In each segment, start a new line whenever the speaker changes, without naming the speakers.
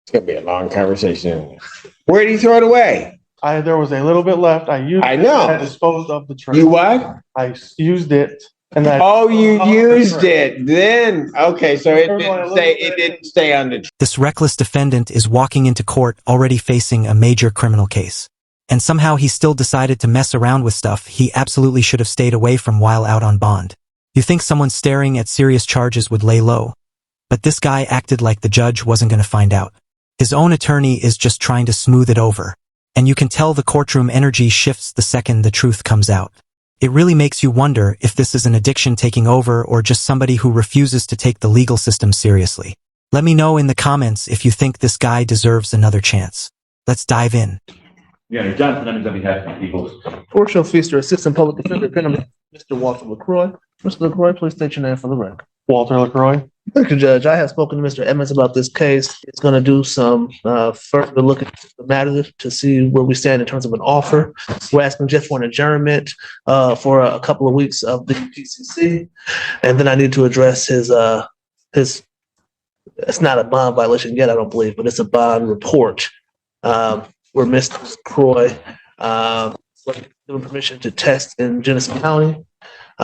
It's going to be a long conversation. Where did he throw it away?
There was a little bit left. I disposed of the tray.
You what?
I used it. And
you used it. Then, okay, so it didn't stay on the tray.
This reckless defendant is walking into court already facing a major criminal case. And somehow he still decided to mess around with stuff he absolutely should have stayed away from while out on bond. You think someone staring at serious charges would lay low? But this guy acted like the judge wasn't going to find out. His own attorney is just trying to smooth it over. And you can tell the courtroom energy shifts the second the truth comes out. It really makes you wonder if this is an addiction taking over or just somebody who refuses to take the legal system seriously. Let me know in the comments if you think this guy deserves another chance. Let's dive in.
Yeah, Jonathan, I'm on behalf of the people.
Court shall feature Assistant Public Defender, Mr. Walter LaCroix. Mr. LaCroix, please state your name for the record. Walter LaCroix. Thank you, Judge. I have spoken to Mr. Edmonds about this case. He's going to do some further look at the matter to see where we stand in terms of an offer. We're asking just for an adjournment for a couple of weeks of the PCC. And then I need to address his it's not a bond violation yet, I don't believe, but it's a bond report where Mr. LaCroix was given permission to test in Genesee County.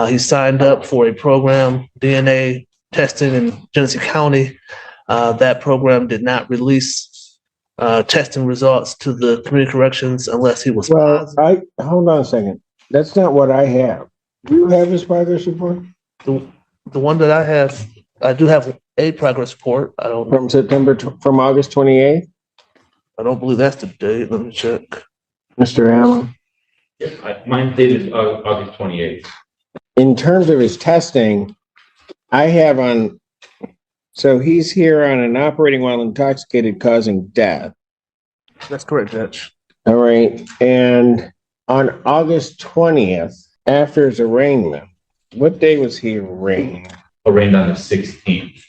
He signed up for a program, DNA testing in Genesee County. That program did not release testing results to the community corrections unless he was positive.
Hold on a second. That's not what I have. Do you have his progress report?
The one that I have, I do have a progress report. I don't
from August 28th?
I don't believe that's the date. Let me check.
Mr. Allen?
Mine dated August 28th.
In terms of his testing, I have so he's here on an operating while intoxicated causing death.
That's correct, Judge.
All right. And on August 20th, after his arraignment, what day was he arraigned?
Arraigned on the 16th.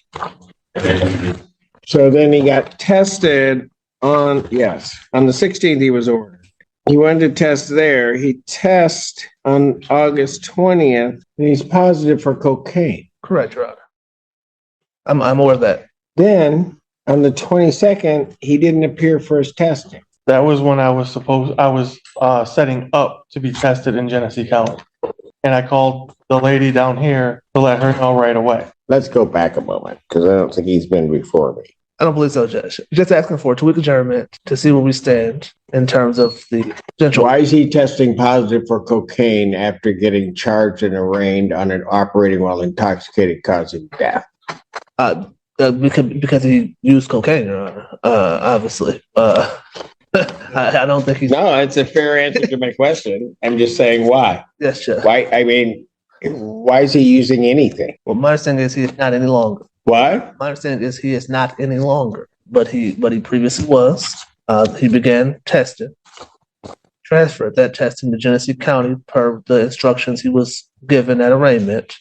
So then he got tested on the 16th he was ordered. He wanted to test there. He tests on August 20th, and he's positive for cocaine.
Correct, Your Honor. I'm aware of that.
Then on the 22nd, he didn't appear for his testing.
That was when I was setting up to be tested in Genesee County. And I called the lady down here to let her know right away.
Let's go back a moment, because I don't think he's been before me.
I don't believe so, Judge. Just asking for a 2-week adjournment to see where we stand in terms of the potential.
Why is he testing positive for cocaine after getting charged and arraigned on an operating while intoxicated causing death?
Because he used cocaine, Your Honor. Obviously. I don't think he's.
No, it's a fair answer to my question. I'm just saying why.
Yes, Judge.
Why? I mean, why is he using anything?
Well, my understanding is he is not any longer.
What?
My understanding is he is not any longer, but he previously was. He began testing, transferred that testing to Genesee County per the instructions he was given at arraignment.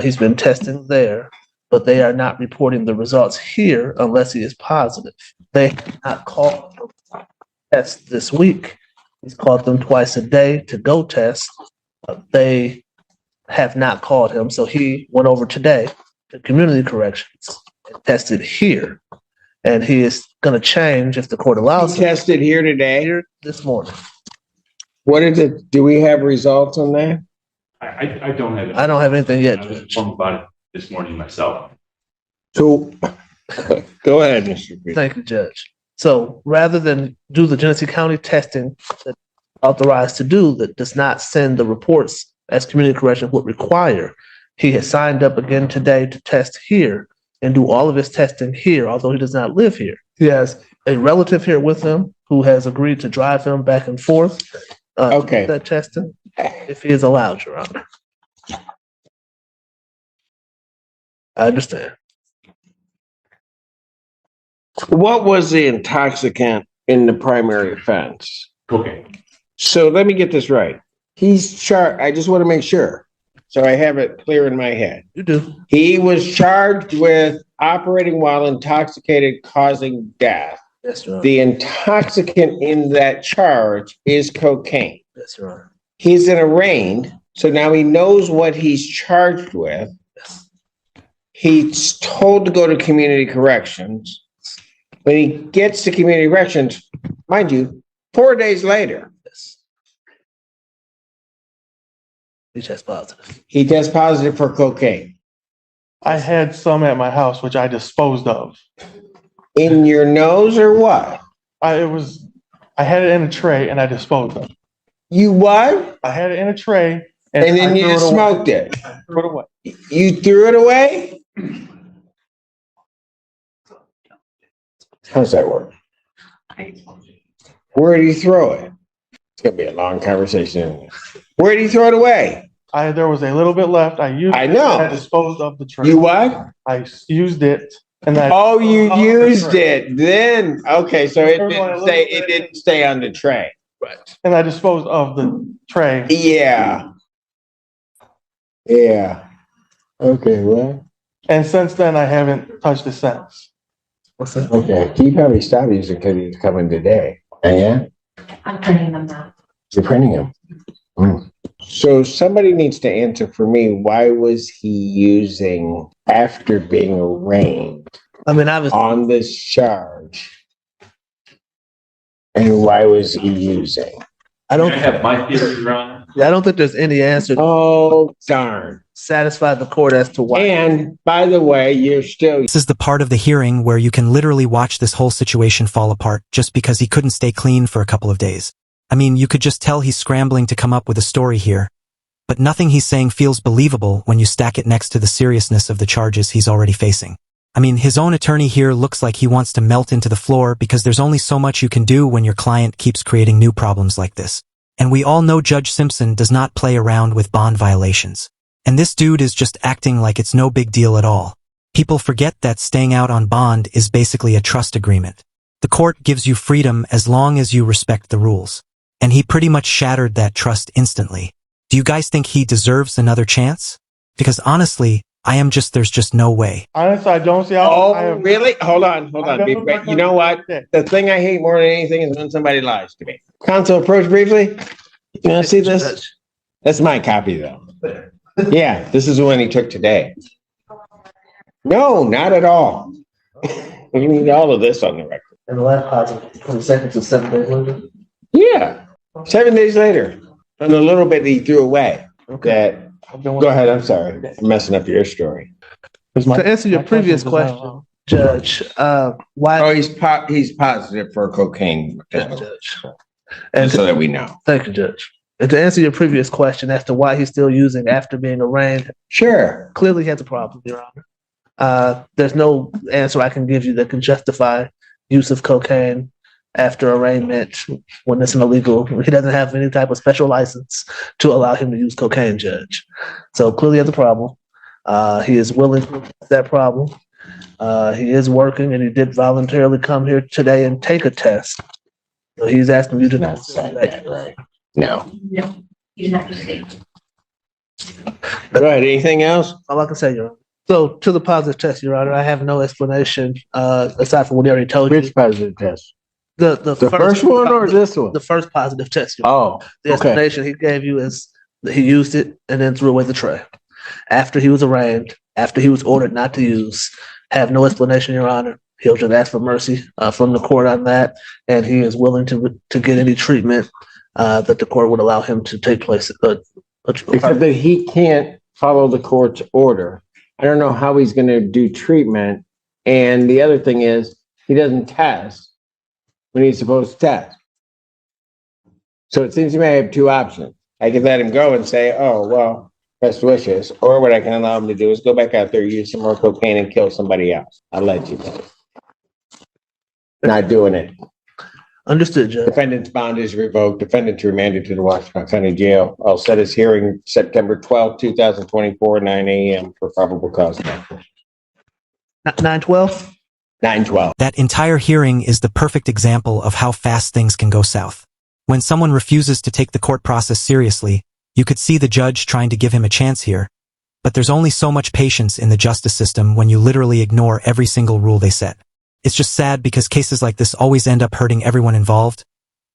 He's been testing there, but they are not reporting the results here unless he is positive. They have not called him to test this week. He's called them twice a day to go test. They have not called him, so he went over today to community corrections and tested here. And he is going to change if the court allows him.
Tested here today?
Here this morning.
What is it? Do we have results on that?
I don't have it.
I don't have anything yet,
I was
Judge.
informed about it this morning myself.
So, go ahead, Mr. Peter.
Thank you, Judge. So rather than do the Genesee County testing that authorized to do that does not send the reports as community correction would require, he has signed up again today to test here and do all of his testing here, although he does not live here. He has a relative here with him who has agreed to drive him back and forth to do that testing if he is allowed, Your Honor. I understand.
What was the intoxicant in the primary offense?
Cocaine.
So let me get this right. He's charged. I just want to make sure. So I have it clear in my head.
You do.
He was charged with operating while intoxicated causing death.
Yes, Your Honor.
The intoxicant in that charge is cocaine.
Yes, Your Honor.
He's in arraigned, so now he knows what he's charged with.
Yes.
He's told to go to community corrections. When he gets to community corrections, mind you, 4 days later,
Yes. He tests positive.
he tests positive for cocaine.
I had some at my house, which I disposed of.
In your nose or what?
I had it in a tray and I disposed of it.
You what?
I had it in a tray
And then
I
you
threw
just
it away.
smoked it.
I threw it away.
You threw it away? How's that work? Where did you throw it? It's gonna be a long conversation. Where did you throw it away?
There was a little bit left. I
know.
disposed of the tray.
You what?
I used it and then
Oh, you
Oh,
used
that's right.
it. Then okay, so it
There was only a
didn't
little
stay.
bit.
It didn't stay on the tray.
and I disposed of the tray.
Yeah. Yeah. Okay. Well.
And since then, I haven't touched it since.
What's that?
Okay. He probably stopped using because he's coming today. Yeah.
I'm printing them now.
You're printing them. So somebody needs to answer for me. Why was he using after being arraigned
I mean, obviously,
on this charge? And why was he using?
I
I
don't.
have my theory, Your Honor.
I don't think there's any answer to
Oh, darn.
satisfy the court as to why.
And by the way, you're still
This is the part of the hearing where you can literally watch this whole situation fall apart just because he couldn't stay clean for a couple of days. I mean, you could just tell he's scrambling to come up with a story here, but nothing he's saying feels believable when you stack it next to the seriousness of the charges he's already facing. I mean, his own attorney here looks like he wants to melt into the floor because there's only so much you can do when your client keeps creating new problems like this. And we all know Judge Simpson does not play around with bond violations. And this dude is just acting like it's no big deal at all. People forget that staying out on bond is basically a trust agreement. The court gives you freedom as long as you respect the rules. And he pretty much shattered that trust instantly. Do you guys think he deserves another chance? Because honestly, there's just no way.
Honestly, I don't see how.
Oh, really? Hold on. You know what?
Yeah.
The thing I hate more than anything is when somebody lies to me. Counsel, approach briefly. You want to see this? That's my copy, though. Yeah, this is the one he took today. No, not at all. We need all of this on the record.
And the last positive, 22nd to 7 days later.
Yeah, 7 days later, and a little bit he threw away. That. Go ahead. I'm sorry. I'm messing up your story.
To answer your previous question, Judge, why?
Oh, he's positive for cocaine.
Judge.
And so that we know.
Thank you, Judge. And to answer your previous question as to why he's still using after being arraigned,
Sure.
clearly he has a problem, Your Honor. There's no answer I can give you that can justify use of cocaine after arraignment when it's an illegal. He doesn't have any type of special license to allow him to use cocaine, Judge. So clearly he has a problem. He is willing to fix that problem. He is working, and he did voluntarily come here today and take a test. So he's asking you to
Not say that, right? No.
No, you didn't have to say.
Go ahead. Anything else?
all I can say, Your Honor. So to the positive test, Your Honor, I have no explanation aside from what he already told you.
Which positive test?
The
first one or this one?
The first positive test. Your Honor.
Oh,
The explanation he gave you is that he used it and then threw away the tray. After he was arraigned, after he was ordered not to use, have no explanation, Your Honor. He'll just ask for mercy from the court on that, and he is willing to get any treatment that the court would allow him to take place.
except that he can't follow the court's order. I don't know how he's going to do treatment. And the other thing is, he doesn't test when he's supposed to test. So it seems to me I have two options. I could let him go and say, oh, well, best wishes. Or what I can allow him to do is go back out there, use some more cocaine, and kill somebody else. I'll let you know. Not doing it.
Understood, Judge.
Defendant's bond is revoked. Defendant remanded to the Washington County Jail. I'll set his hearing September 12th, 2024, 9 a.m. for probable cause.
9/12.
9/12.
That entire hearing is the perfect example of how fast things can go south. When someone refuses to take the court process seriously, you could see the judge trying to give him a chance here. But there's only so much patience in the justice system when you literally ignore every single rule they set. It's just sad because cases like this always end up hurting everyone involved.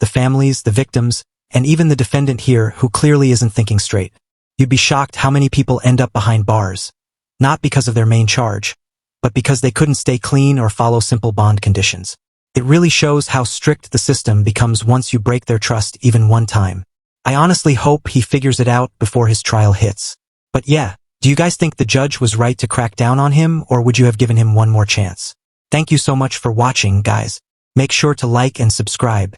The families, the victims, and even the defendant here who clearly isn't thinking straight. You'd be shocked how many people end up behind bars. Not because of their main charge, but because they couldn't stay clean or follow simple bond conditions. It really shows how strict the system becomes once you break their trust even one time. I honestly hope he figures it out before his trial hits. But yeah, do you guys think the judge was right to crack down on him, or would you have given him one more chance? Thank you so much for watching, guys. Make sure to like and subscribe.